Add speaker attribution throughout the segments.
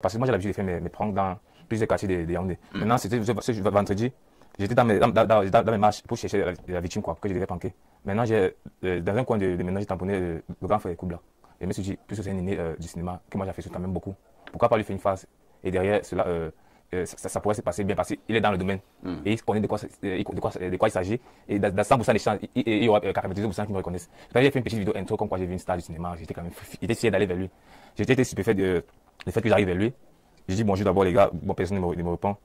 Speaker 1: Parce que moi, j'ai l'habitude de faire mes pranks dans plusieurs quartiers de Yaoundé. Maintenant, c'était ce vendredi, j'étais dans mes marches pour chercher la victime quoi, que je devais pranker. Maintenant, dans un coin de maintenant, j'ai tamponné le grand frère Koubla. Et je me suis dit, puisque c'est un aîné du cinéma, que moi j'affectionne quand même beaucoup, pourquoi pas lui faire une phase? Et derrière cela, ça pourrait se passer bien parce qu'il est dans le domaine. Et il connaît de quoi il s'agit. Et dans 100% des chances, il y aura 92% qui me reconnaissent. J'ai fait une petite vidéo intro comme quoi j'ai vu une star du cinéma. J'étais quand même fier d'aller vers lui. J'étais stupéfait du fait que j'arrive vers lui. J'ai dit bonjour d'abord les gars, bon personne ne me répond.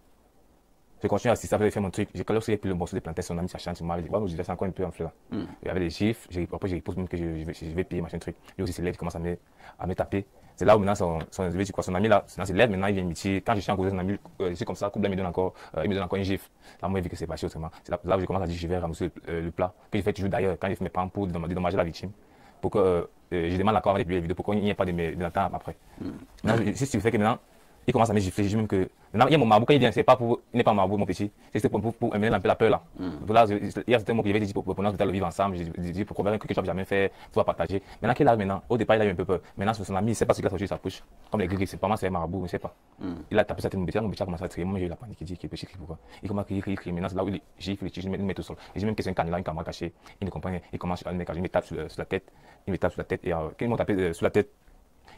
Speaker 1: Je continue à assister, après faire mon truc. Lorsqu'il a pris le morceau de plantain, son ami, ça chante, il m'a dit, je laisse encore un peu en fleur. Il y avait des chiffres, après j'ai répondu même que je vais payer machin truc. Lui aussi, ses lèvres, il commence à me taper. C'est là où maintenant son ami là, ses lèvres, maintenant il vient me dire, quand je suis en cause, son ami, je suis comme ça, Koubla me donne encore une gifle. Là, moi, j'ai vu que c'est passé autrement. C'est là où je commence à dire, je vais ramasser le plat. Que je fais toujours d'ailleurs, quand je fais mes pranks pour dédommager la victime. Pour que je demande l'accord avec lui, les vidéos, pour qu'il n'y ait pas de temps après. Maintenant, si tu fais que maintenant, il commence à me gifler, je dis même que maintenant, il y a mon marabout, quand il vient, il n'est pas marabout, mon petit, c'est pour amener un peu la peur là. Là, il y a certains mots que j'avais dit pour le vivre ensemble, j'ai dit pour convaincre que tu n'as jamais fait, tu vas partager. Maintenant qu'il a maintenant, au départ, il a eu un peu peur. Maintenant, son ami, il ne sait pas ce qu'il a sorti de sa bouche. Comme les gris, c'est pas moi, c'est un marabout, je ne sais pas. Il a tapé sa tête, mon petit a commencé à crier. Moi, j'ai eu la panique, il dit qu'il peut crier pourquoi. Il commence à crier. Maintenant, c'est là où il gifle, il me met tout seul. Je dis même que c'est un canular, une caméra cachée. Il ne comprend rien. Il commence à me taper sur la tête. Il me tape sur la tête. Et quand il m'a tapé sur la tête,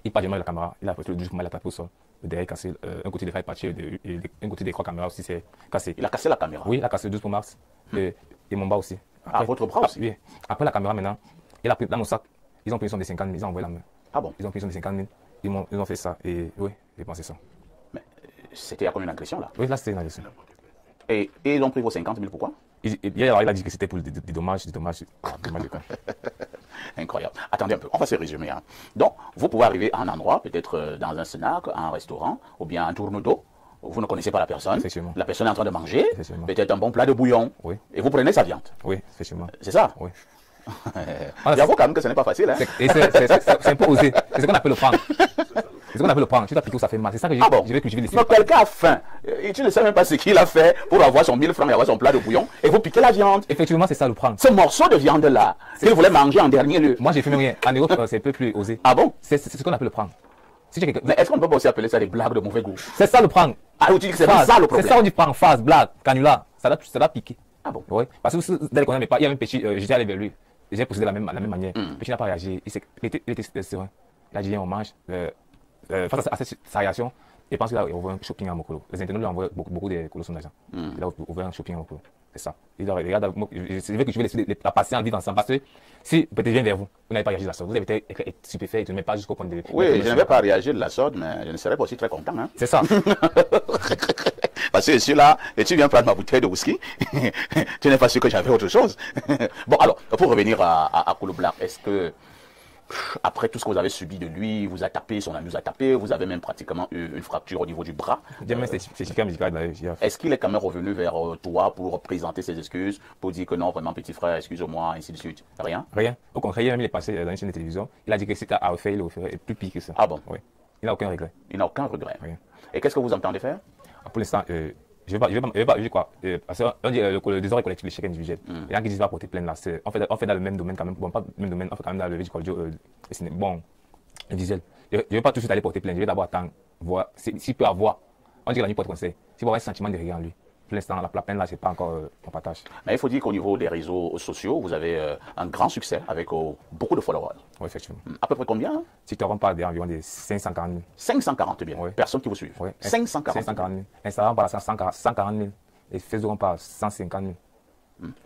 Speaker 1: il part jamais de la caméra. Il a apporté le 12 pour il a tapé au sol. Derrière, cassé un côté des failles patchées, un côté des trois caméras aussi, c'est cassé.
Speaker 2: Il a cassé la caméra?
Speaker 1: Oui, il a cassé le 12 pour mars. Et mon bas aussi.
Speaker 2: Après, votre bras aussi?
Speaker 1: Oui. Après la caméra, maintenant, il a pris dans mon sac. Ils ont pris une somme de 50 000, ils ont envoyé la main.
Speaker 2: Ah bon?
Speaker 1: Ils ont pris une somme de 50 000. Ils ont fait ça. Et oui, j'ai pensé ça.
Speaker 2: Mais c'était comme une agression là?
Speaker 1: Oui, là, c'était une agression.
Speaker 2: Et ils ont pris vos 50 000 pourquoi?
Speaker 1: Il a dit que c'était pour des dommages.
Speaker 2: Incroyable. Attendez un peu, on va se résumer. Hein. Donc, vous pouvez arriver à un endroit, peut-être dans un snack, un restaurant, ou bien un tourne d'eau. Vous ne connaissez pas la personne. La personne est en train de manger, peut-être un bon plat de bouillon.
Speaker 1: Oui.
Speaker 2: Et vous prenez sa viande.
Speaker 1: Oui, effectivement.
Speaker 2: C'est ça?
Speaker 1: Oui.
Speaker 2: J'avoue quand même que ce n'est pas facile. Hein.
Speaker 1: C'est un peu osé. C'est ce qu'on appelle le prank. C'est ce qu'on appelle le prank. Tu t'as piqué où ça fait mal. C'est ça que je vais cultiver les.
Speaker 2: Mais quelqu'un a faim. Et tu ne sais même pas ce qu'il a fait pour avoir son 1000 francs et avoir son plat de bouillon. Et vous piquez la viande.
Speaker 1: Effectivement, c'est ça le prank.
Speaker 2: Ce morceau de viande-là, qu'il voulait manger en dernier lieu.
Speaker 1: Moi, j'ai fait rien. En Europe, c'est un peu plus osé.
Speaker 2: Ah bon?
Speaker 1: C'est ce qu'on appelle le prank.
Speaker 2: Mais est-ce qu'on ne peut pas aussi appeler ça des blagues de mauvais goût?
Speaker 1: C'est ça le prank.
Speaker 2: Ah, vous dites que c'est ça le problème?
Speaker 1: C'est ça on dit prank, phase, blague, canular. Ça doit piquer.
Speaker 2: Ah bon?
Speaker 1: Oui. Parce que dès qu'on n'aimait pas, il y avait un petit, j'étais allé vers lui. J'ai procédé de la même manière. Le petit n'a pas réagi. Il était serein. Il a dit, viens, on mange. Face à sa réaction, je pense qu'il a ouvert un shopping à Mokolo. Les internautes lui envoient beaucoup de colossons d'argent. Il a ouvert un shopping à Mokolo. C'est ça. Il dit, regarde, je veux que je vais laisser la patience vivre ensemble. Parce que si peut-être je viens vers vous, vous n'avez pas réagi de la sorte. Vous avez été stupéfait, tu ne mets pas jusqu'au point de.
Speaker 2: Oui, je n'avais pas réagi de la sorte, mais je ne serais pas aussi très content. Hein.
Speaker 1: C'est ça.
Speaker 2: Parce que je suis là et tu viens prendre ma bouteille de whisky. Tu n'es pas sûr que j'avais autre chose. Bon, alors, pour revenir à Koubla, est-ce que après tout ce que vous avez subi de lui, vous a tapé, son ami vous a tapé, vous avez même pratiquement eu une fracture au niveau du bras. Est-ce qu'il est quand même revenu vers toi pour présenter ses excuses, pour dire que non, vraiment petit frère, excuse-moi, ainsi de suite? Rien?
Speaker 1: Rien. Au contraire, il est passé dans une chaîne de télévision. Il a dit que si tu as refaire, il le referait plus pire que ça.
Speaker 2: Ah bon?
Speaker 1: Oui. Il n'a aucun regret.
Speaker 2: Il n'a aucun regret.
Speaker 1: Rien.
Speaker 2: Et qu'est-ce que vous entendez faire?
Speaker 1: Pour l'instant, je vais pas quoi. Parce qu'on dit le désordre collectif, l'échec individuel. Il y en a qui disent pas porter plainte là. On fait dans le même domaine quand même. Bon, pas le même domaine, on fait quand même dans le véhicule bon, le diesel. Je ne vais pas tout de suite aller porter plainte. Je vais d'abord attendre, voir s'il peut avoir. On dit que la nuit porte conseil. S'il peut avoir un sentiment de regret en lui. Pour l'instant, la plainte là, c'est pas encore mon partage.
Speaker 2: Mais il faut dire qu'au niveau des réseaux sociaux, vous avez un grand succès avec beaucoup de followers.
Speaker 1: Oui, effectivement.
Speaker 2: À peu près combien? Hein?
Speaker 1: Si tu en parles d'environ 540 000.
Speaker 2: 540 000
Speaker 1: oui.
Speaker 2: Personnes qui vous suivent.
Speaker 1: Oui.
Speaker 2: 540
Speaker 1: 000. Instagram par 140 000. Et Facebook par 150 000.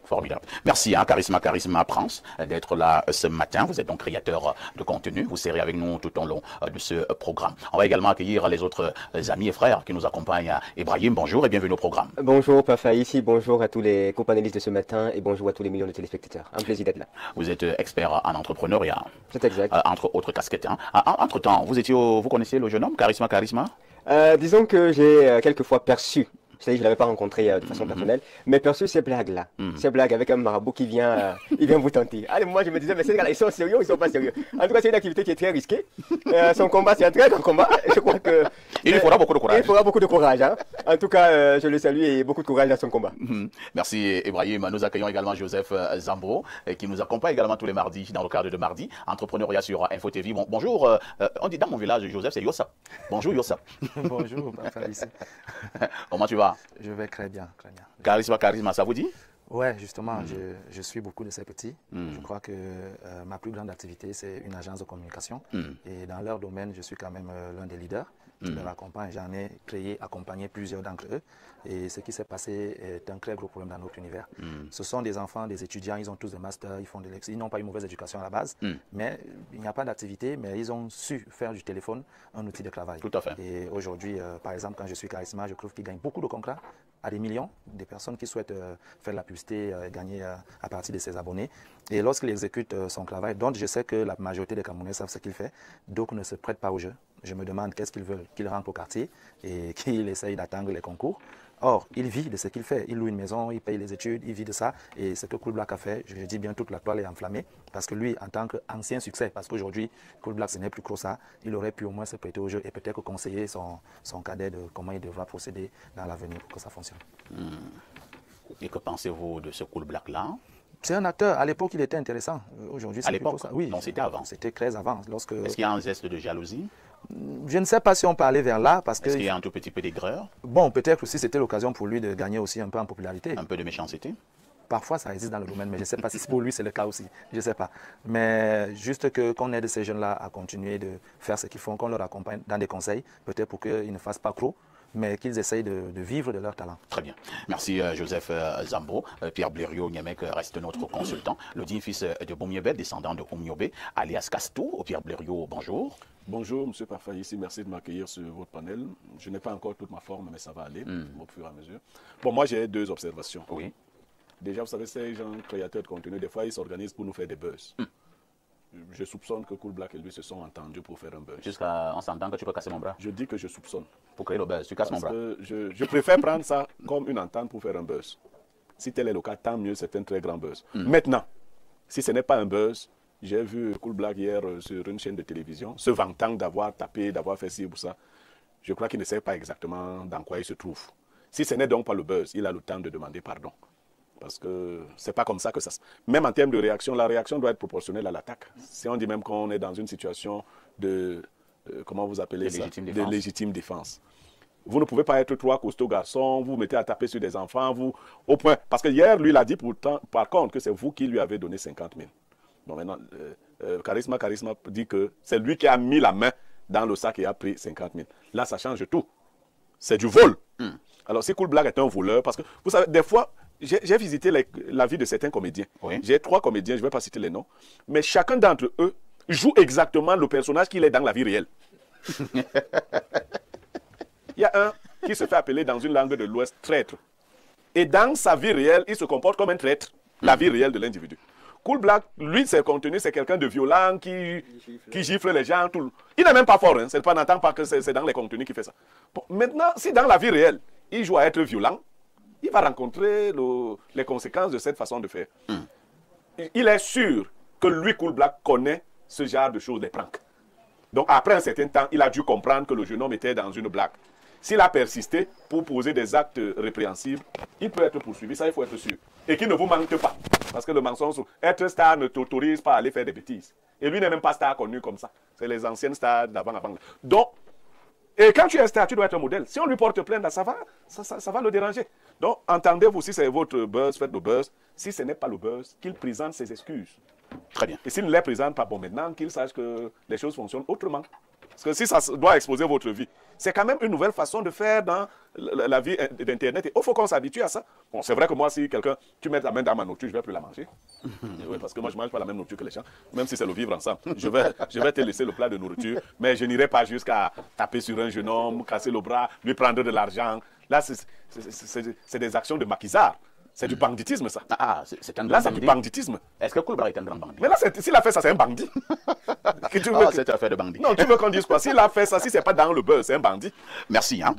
Speaker 2: Formidable. Merci à Charisma Prince d'être là ce matin. Vous êtes donc créateur de contenu. Vous serez avec nous tout au long de ce programme. On va également accueillir les autres amis et frères qui nous accompagnent. Ibrahim, bonjour et bienvenue au programme.
Speaker 3: Bonjour Pafa ici, bonjour à tous les co-panélistes de ce matin et bonjour à tous les millions de téléspectateurs. Un plaisir d'être là.
Speaker 2: Vous êtes expert en entrepreneuriat.
Speaker 3: C'est exact.
Speaker 2: Entre autres casquettes. Hein. Entre-temps, vous connaissiez le jeune homme, Charisma?
Speaker 3: Disons que j'ai quelquefois perçu. C'est-à-dire que je ne l'avais pas rencontré de façon personnelle, mais perçu ces blagues-là. Ces blagues avec un marabout qui vient, il vient vous tenter. Allez, moi je me disais, mais ces gars-là, ils sont sérieux ou ils ne sont pas sérieux? En tout cas, c'est une activité qui est très risquée. Son combat, c'est un très grand combat. Je crois que.
Speaker 2: Il lui faudra beaucoup de courage.
Speaker 3: Il faudra beaucoup de courage. Hein. En tout cas, je le salue et beaucoup de courage dans son combat.
Speaker 2: Merci Ibrahim. Nous accueillons également Joseph Zambo qui nous accompagne également tous les mardis dans le cadre de Mardi Entrepreneuriat sur Info TV. Bonjour, on dit dans mon village, Joseph, c'est Yossa. Bonjour Yossa.
Speaker 4: Bonjour, ici.
Speaker 2: Comment tu vas?
Speaker 4: Je vais très bien, très bien.
Speaker 2: Charisme, ça vous dit?
Speaker 4: Ouais, justement, je suis beaucoup de ces petits. Je crois que ma plus grande activité, c'est une agence de communication. Et dans leur domaine, je suis quand même l'un des leaders. Je leur accompagne. J'en ai accompagné plusieurs d'entre eux. Et ce qui s'est passé est un très gros problème dans notre univers. Ce sont des enfants, des étudiants, ils ont tous des masters, ils n'ont pas une mauvaise éducation à la base. Mais il n'y a pas d'activité, mais ils ont su faire du téléphone un outil de travail.
Speaker 2: Tout à fait.
Speaker 4: Et aujourd'hui, par exemple, quand je suis Charisma, je trouve qu'ils gagnent beaucoup de contrats à des millions, des personnes qui souhaitent faire de la publicité, gagner à partir de ses abonnés. Et lorsqu'il exécute son travail, donc je sais que la majorité des Camerounais savent ce qu'il fait, donc ne se prêtent pas au jeu. Je me demande qu'est-ce qu'ils veulent, qu'il rentre au quartier et qu'il essaye d'atteindre les concours. Or, il vit de ce qu'il fait. Il loue une maison, il paye les études, il vit de ça. Et ce que Cool Black a fait, je dis bien, toute la toile est enflammée. Parce que lui, en tant qu'ancien succès, parce qu'aujourd'hui, Cool Black, ce n'est plus que ça, il aurait pu au moins se prêter au jeu et peut-être conseiller son cadet de comment il devra procéder dans l'avenir pour que ça fonctionne.
Speaker 2: Et que pensez-vous de ce Cool Black-là?
Speaker 4: C'est un acteur. À l'époque, il était intéressant. Aujourd'hui, c'est
Speaker 2: à l'époque,
Speaker 4: oui.
Speaker 2: Non, c'était avant.
Speaker 4: C'était très avant.
Speaker 2: Est-ce qu'il y a un geste de jalousie?
Speaker 4: Je ne sais pas si on peut aller vers là. Est-ce
Speaker 2: qu'il y a un tout petit peu d'aigreur?
Speaker 4: Bon, peut-être aussi c'était l'occasion pour lui de gagner aussi un peu en popularité.
Speaker 2: Un peu de méchanceté? Parfois,
Speaker 4: ça existe dans le domaine, mais je ne sais pas si pour lui c'est le cas aussi. Je ne sais pas. Mais juste qu'on aide ces jeunes-là à continuer de faire ce qu'ils font, qu'on leur accompagne dans des conseils, peut-être pour qu'ils ne fassent pas trop, mais qu'ils essayent de vivre de leur talent.
Speaker 2: Très bien. Merci Joseph Zambo. Pierre Blériot Niamek reste notre consultant. Le digne fils de Boumyébet, descendant de Oumyobé, alias Castou. Pierre Blériot, bonjour.
Speaker 5: Bonjour, M. Parfait, ici. Merci de m'accueillir sur votre panel. Je n'ai pas encore toute ma forme, mais ça va aller au fur et à mesure. Bon, moi, j'ai deux observations.
Speaker 2: Oui.
Speaker 5: Déjà, vous savez, ces gens créateurs de contenu, des fois, ils s'organisent pour nous faire des buzz. Je soupçonne que Cool Black et lui se sont entendus pour faire un buzz.
Speaker 2: Jusqu'à on s'entend que tu peux casser mon bras.
Speaker 5: Je dis que je soupçonne.
Speaker 2: Pour créer le buzz, tu casses mon bras.
Speaker 5: Je préfère prendre ça comme une entente pour faire un buzz. Si tel est le cas, tant mieux, c'est un très grand buzz. Maintenant, si ce n'est pas un buzz, j'ai vu Cool Black hier sur une chaîne de télévision, se vantant d'avoir tapé, d'avoir fait ci ou ça. Je crois qu'il ne sait pas exactement dans quoi il se trouve. Si ce n'est donc pas le buzz, il a le temps de demander pardon. Parce que c'est pas comme ça que ça se... Même en termes de réaction, la réaction doit être proportionnelle à l'attaque. Si on dit même qu'on est dans une situation de... comment vous appelez ça? De légitime défense. Vous ne pouvez pas être trois costauds garçons, vous mettez à taper sur des enfants, vous... Au point... Parce que hier, lui, il a dit pourtant, par contre que c'est vous qui lui avez donné 50 000. Bon, maintenant, Charisma dit que c'est lui qui a mis la main dans le sac et a pris 50 000. Là, ça change tout. C'est du vol. Alors, si Cool Black est un voleur, parce que, vous savez, des fois... J'ai visité la vie de certains comédiens.
Speaker 2: Oui.
Speaker 5: J'ai 3 comédiens, je ne vais pas citer les noms. Mais chacun d'entre eux joue exactement le personnage qu'il est dans la vie réelle. Il y a un qui se fait appeler dans une langue de l'Ouest traître. Et dans sa vie réelle, il se comporte comme un traître. La vie réelle de l'individu. Cool Black, lui, ses contenus, c'est quelqu'un de violent qui gifle les gens. Il n'est même pas fort. Hein. On n'entend pas que c'est dans les contenus qu'il fait ça. Bon, maintenant, si dans la vie réelle, il joue à être violent, il va rencontrer les conséquences de cette façon de faire. Il est sûr que lui, Cool Black, connaît ce genre de choses, des pranks. Donc, après un certain temps, il a dû comprendre que le jeune homme était dans une blague. S'il a persisté pour poser des actes répréhensibles, il peut être poursuivi, ça il faut être sûr. Et qu'il ne vous manque pas. Parce que le mensonge, être star ne t'autorise pas à aller faire des bêtises. Et lui n'est même pas star connu comme ça. C'est les anciennes stars d'avant. Donc, et quand tu es star, tu dois être un modèle. Si on lui porte plainte, ça va le déranger. Donc, entendez-vous, si c'est votre buzz, faites le buzz. Si ce n'est pas le buzz, qu'il présente ses excuses.
Speaker 2: Très bien.
Speaker 5: Et s'il ne les présente pas, bon, maintenant qu'il sache que les choses fonctionnent autrement. Parce que si ça doit exposer votre vie, c'est quand même une nouvelle façon de faire dans la vie d'Internet. Et il faut qu'on s'habitue à ça. Bon, c'est vrai que moi, si quelqu'un, tu mets ta main dans ma nourriture, je ne vais plus la manger. Oui, parce que moi, je ne mange pas la même nourriture que les gens, même si c'est le vivre ensemble. Je vais te laisser le plat de nourriture, mais je n'irai pas jusqu'à taper sur un jeune homme, casser le bras, lui prendre de l'argent. Là, c'est des actions de maquisard. C'est du banditisme, ça.
Speaker 2: Ah, c'est un
Speaker 5: là, c'est du banditisme.
Speaker 2: Est-ce que Cool Black est un grand bandit?
Speaker 5: Mais là, s'il a fait ça, c'est un bandit.
Speaker 2: C'est une affaire de bandit.
Speaker 5: Non, tu veux qu'on dise quoi? S'il a fait ça, si ce n'est pas dans le beurre, c'est un bandit.
Speaker 2: Merci. Hein.